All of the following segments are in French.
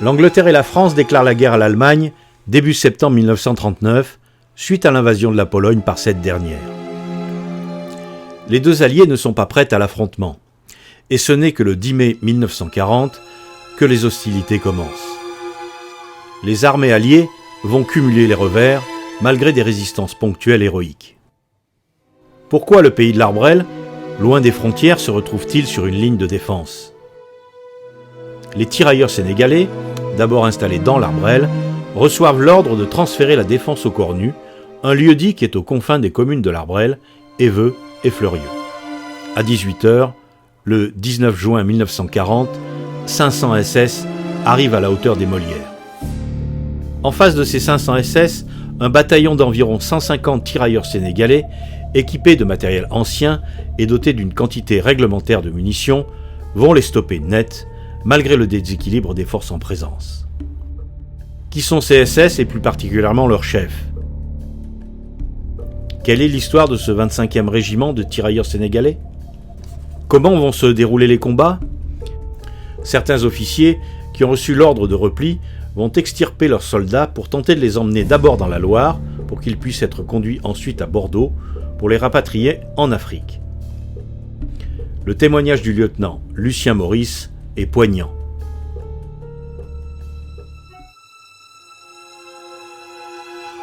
L'Angleterre et la France déclarent la guerre à l'Allemagne début septembre 1939, suite à l'invasion de la Pologne par cette dernière. Les deux alliés ne sont pas prêts à l'affrontement, et ce n'est que le 10 mai 1940 que les hostilités commencent. Les armées alliées vont cumuler les revers, malgré des résistances ponctuelles héroïques. Pourquoi le pays de l'Arbrel, loin des frontières, se retrouve-t-il sur une ligne de défense ? Les tirailleurs sénégalais, d'abord installés dans l'Arbrel, reçoivent l'ordre de transférer la défense au Cornu, un lieu-dit qui est aux confins des communes de l'Arbrel, Éveux et Fleurieux. À 18h, le 19 juin 1940, 500 SS arrivent à la hauteur des Molières. En face de ces 500 SS, un bataillon d'environ 150 tirailleurs sénégalais, équipés de matériel ancien et dotés d'une quantité réglementaire de munitions, vont les stopper net, malgré le déséquilibre des forces en présence. Qui sont ces SS et plus particulièrement leur chef ? Quelle est l'histoire de ce 25e régiment de tirailleurs sénégalais ? Comment vont se dérouler les combats ? Certains officiers qui ont reçu l'ordre de repli vont extirper leurs soldats pour tenter de les emmener d'abord dans la Loire pour qu'ils puissent être conduits ensuite à Bordeaux pour les rapatrier en Afrique. Le témoignage du lieutenant Lucien Maurice est poignant.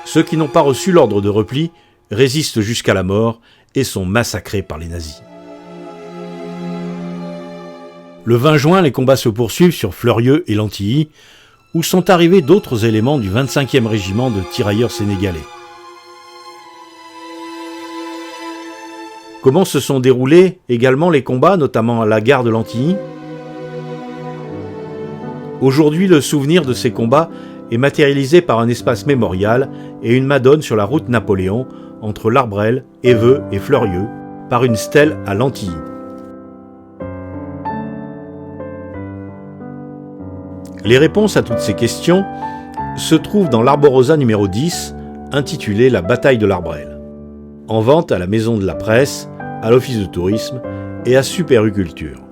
Ceux qui n'ont pas reçu l'ordre de repli résistent jusqu'à la mort et sont massacrés par les nazis. Le 20 juin, les combats se poursuivent sur Fleurieux et Lantilly, où sont arrivés d'autres éléments du 25e régiment de tirailleurs sénégalais. Comment se sont déroulés également les combats, notamment à la gare de Lantilly ? Aujourd'hui, le souvenir de ces combats est matérialisé par un espace mémorial et une madone sur la route Napoléon entre l'Arbrel, Éveux et Fleurieux, par une stèle à Lantilly. Les réponses à toutes ces questions se trouvent dans l'Arborosa numéro 10, intitulé « La bataille de l'Arbrel », en vente à la Maison de la Presse, à l'Office de tourisme et à Super U Culture.